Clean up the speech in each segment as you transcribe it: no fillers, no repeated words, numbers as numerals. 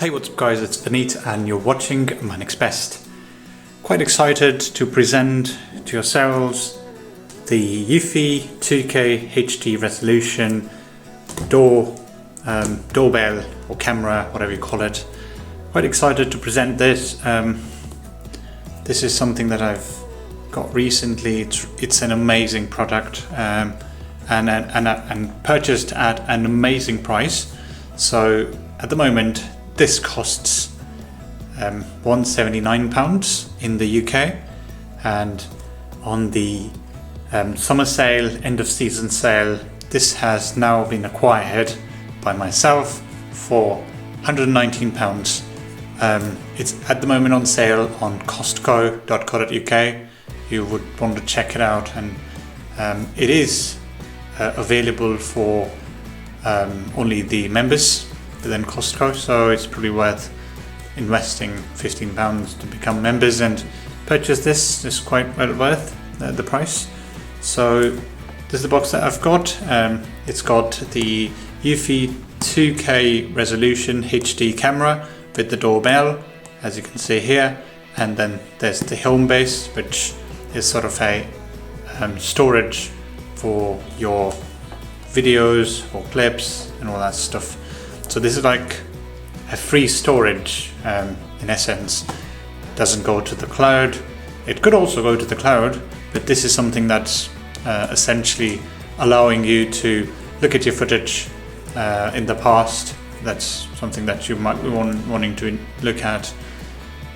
Hey, what's up guys, it's Vineet and you're watching My Next Best. Quite excited to present to yourselves the Eufy 2K HD resolution doorbell or camera, whatever you call it. Quite excited to present this. This is something that I've got recently. It's an amazing product and purchased at an amazing price. So at the moment this costs £179 in the UK, and on the summer sale, end of season sale, this has now been acquired by myself for £119. It's at the moment on sale on costco.co.uk. You would want to check it out, and it is available for only the members within Costco, so it's probably worth investing £15 to become members and purchase this. It's quite well worth the price. So this is the box that I've got. It's got the Eufy 2K resolution HD camera with the doorbell, as you can see here, and then there's the Homebase, which is sort of a storage for your videos or clips and all that stuff. So this is like a free storage in essence. It doesn't go to the cloud. It could also go to the cloud, but this is something that's essentially allowing you to look at your footage in the past. That's something that you might be wanting to look at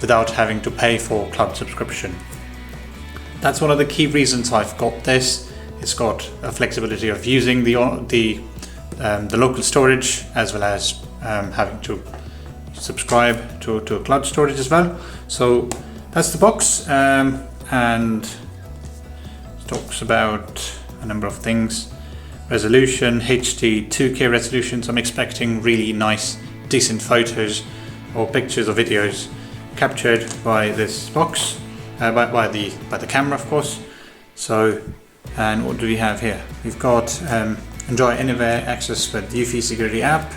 without having to pay for cloud subscription. That's one of the key reasons I've got this. It's got a flexibility of using the local storage, as well as having to subscribe to a cloud storage as well. So that's the box, and it talks about a number of things. Resolution, HD 2K resolution, so I'm expecting really nice, decent photos or pictures or videos captured by this box, by the camera, of course. So, and what do we have here? We've got enjoy anywhere access with Eufy security app.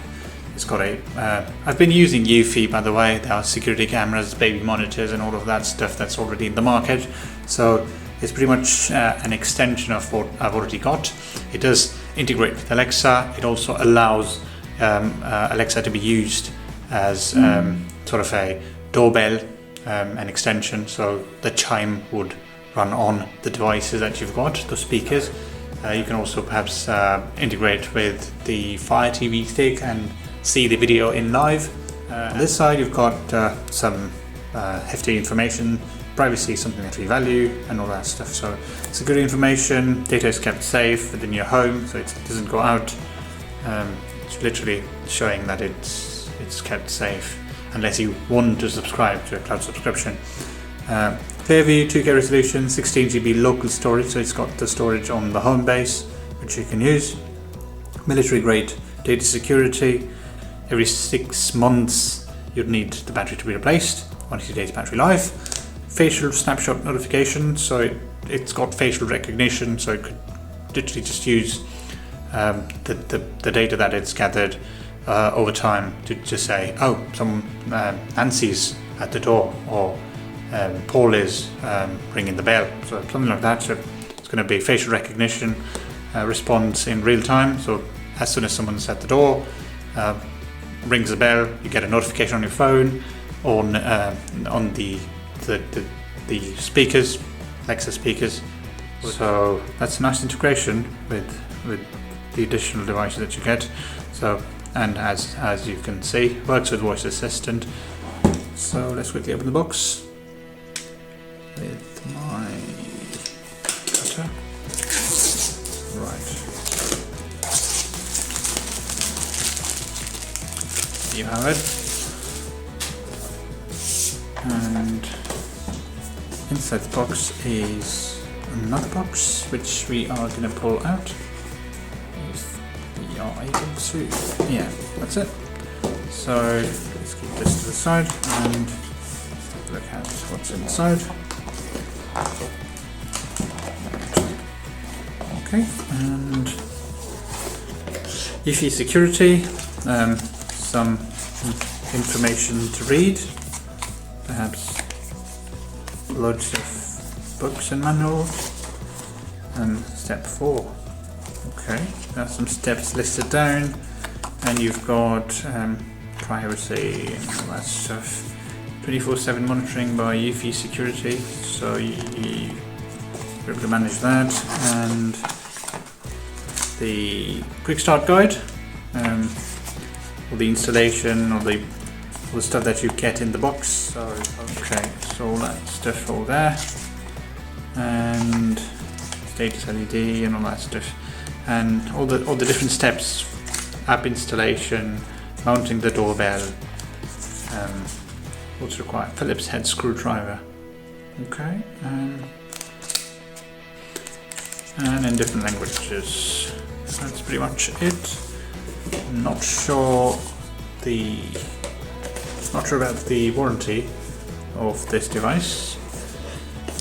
It's got I've been using Eufy, by the way. There are security cameras, baby monitors and all of that stuff that's already in the market. So it's pretty much an extension of what I've already got. It does integrate with Alexa. It also allows Alexa to be used as sort of a doorbell, an extension. So the chime would run on the devices that you've got, the speakers. You can also perhaps integrate with the Fire TV stick and see the video in live. On this side you've got some hefty information, privacy, something that we value, and all that stuff. So security information, data is kept safe within your home, so it doesn't go out. It's literally showing that it's kept safe unless you want to subscribe to a cloud subscription. Clearview 2K resolution, 16GB local storage, so it's got the storage on the Homebase, which you can use. Military grade data security. Every 6 months you'd need the battery to be replaced. 180 days battery life. Facial snapshot notification, so it's got facial recognition, so it could literally just use the data that it's gathered over time to just say, oh, Nancy's at the door, or Paul is ringing the bell, so something like that. So it's going to be facial recognition, response in real time. So as soon as someone's at the door, rings the bell, you get a notification on your phone, on the speakers, Alexa speakers. So that's a nice integration with the additional devices that you get. So, and as you can see, works with voice assistant. So let's quickly open the box with my cutter. Right. There you have it. And inside the box is another box, which we are going to pull out. If we are able to. Yeah, that's it. So let's keep this to the side and look at what's inside. Okay, and Eufy security, some information to read, perhaps loads of books and manuals. Step 4. Okay, there's some steps listed down, and you've got privacy and all that stuff. 24/7 monitoring by Eufy security, so you're able to manage that, and the quick start guide, or the installation, or the stuff that you get in the box. So okay, so all that stuff all there, and status LED and all that stuff, and all the different steps: app installation, mounting the doorbell, what's required, Phillips head screwdriver. Okay, and in different languages. That's pretty much it. I'm not sure about the warranty of this device,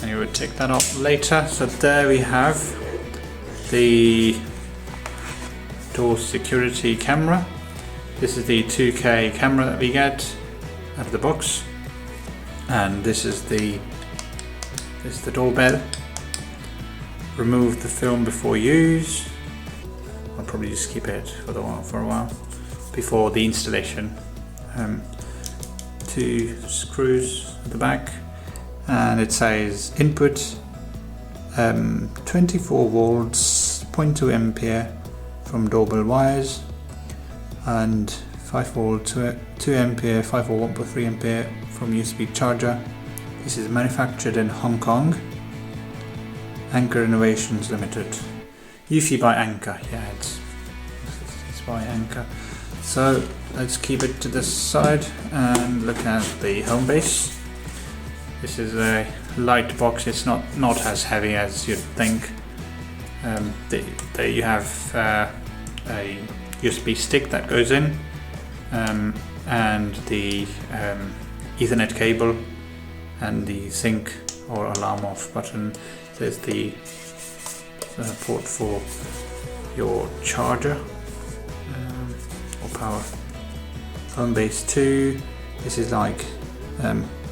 and you would take that up later. So there we have the door security camera. This is the 2K camera that we get out of the box, and this is the doorbell. Remove the film before use. I'll probably just keep it for a while before the installation. 2 screws at the back, and it says input 24 volts 0.2 ampere from doorbell wires, and 5 volt 2 ampere 5 volt 1.3 ampere from USB charger. This is manufactured in Hong Kong. Anchor Innovations Limited. Eufy by Anchor. Yeah, it's by Anchor. So let's keep it to the side and look at the Homebase. This is a light box. It's not as heavy as you'd think. There you have a USB stick that goes in, and the Ethernet cable, and the sync or alarm off button. There's the port for your charger or power. Homebase 2. This is like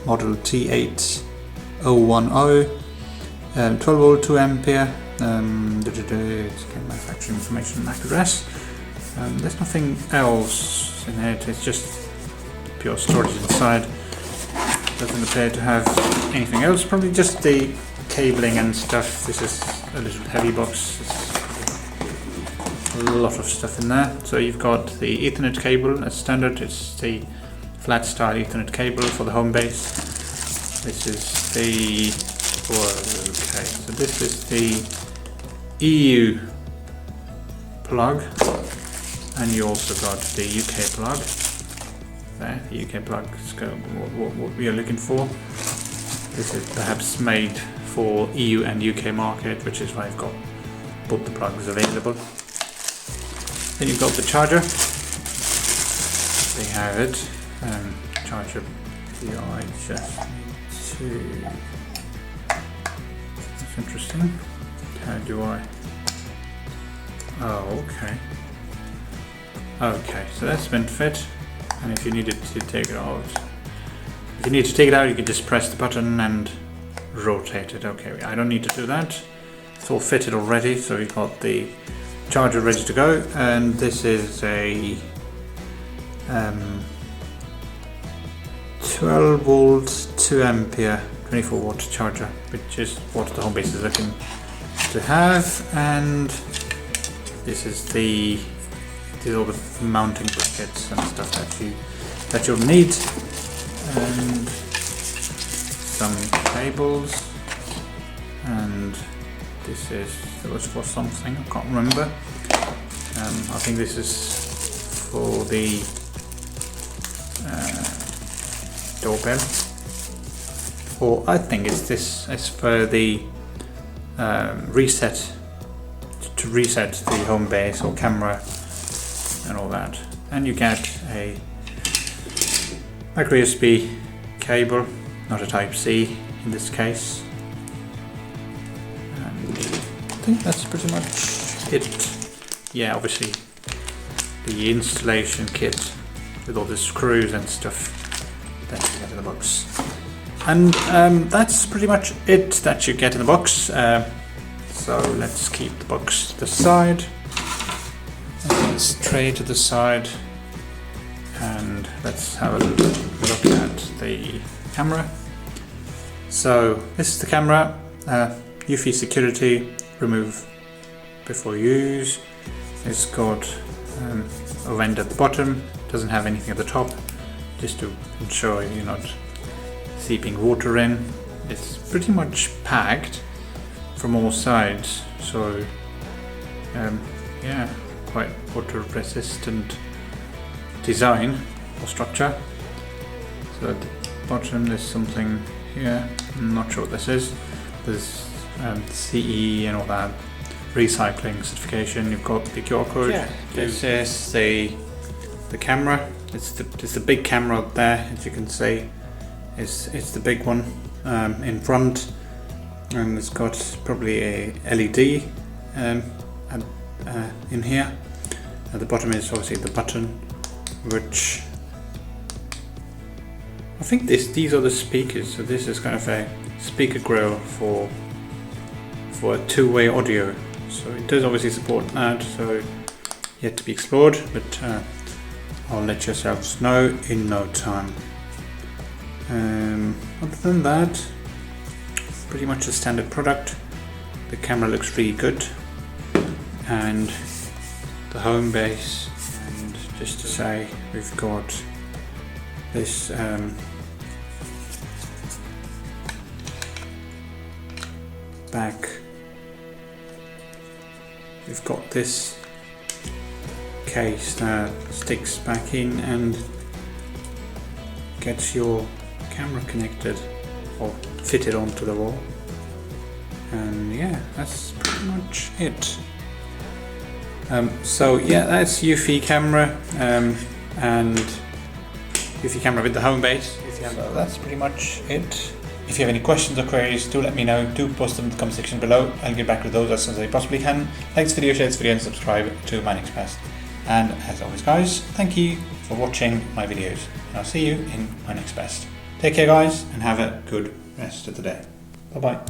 model T8010, 12 volt 2 ampere. It's manufacturing information, MAC address. There's nothing else in it. It's just pure storage inside. Doesn't appear to have anything else. Probably just the cabling and stuff. This is a little heavy box. There's a lot of stuff in there. So you've got the Ethernet cable as standard. It's the flat style Ethernet cable for the Homebase. This is the so this is the EU plug, and you also got the UK plug. There, the UK plug is what we are looking for. This is perhaps made for EU and UK market, which is why I've got both the plugs available. Then you've got the charger. They have it. Charger. I just need to. That's interesting. How do I? Oh, okay. Okay, so that's been fit. And if you needed to take it out, you can just press the button and rotate it. Okay, I don't need to do that. It's all fitted already, so we've got the charger ready to go, and this is a 12 volt 2 ampere 24 watt charger, which is what the Homebase is looking to have. And this is these are all the mounting brackets and stuff that you'll need, and some cables, and this was for something, I can't remember. I think this is for the doorbell, or I think this is for the reset, to reset the Homebase or camera and all that. And you get a micro USB cable, not a Type C in this case. And I think that's pretty much it. Yeah, obviously the installation kit with all the screws and stuff that you get in the box. And that's pretty much it that you get in the box. So let's keep the box to the side, and this tray to the side, and let's have a look at the camera. So this is the camera, Eufy security, remove before use. It's got a vent at the bottom, doesn't have anything at the top, just to ensure you're not seeping water in. It's pretty much packed from all sides, so yeah, quite water resistant design or structure. So at the bottom there's something here, I'm not sure what this is. There's CE and all that, recycling certification. You've got the QR code. Yeah, this is the camera. It's the big camera up there, as you can see. It's the big one in front, and it's got probably a LED in here. At the bottom is obviously the button, which I think these are the speakers. So this is kind of a speaker grill for a two-way audio. So it does obviously support that, so yet to be explored, but I'll let yourselves know in no time. Other than that, pretty much a standard product. The camera looks really good, and the Homebase. And just to say, we've got this back. We've got this case that sticks back in and gets your camera connected or fitted onto the wall. And yeah, that's pretty much it. So yeah, that's Eufy camera and Eufy camera with the Homebase. So that's pretty much it. If you have any questions or queries, do let me know. Do post them in the comment section below. I'll get back to those as soon as I possibly can. Like this video, share this video, and subscribe to my next post. And as always, guys, thank you for watching my videos, and I'll see you in my next best. Take care, guys, and have a good rest of the day. Bye bye.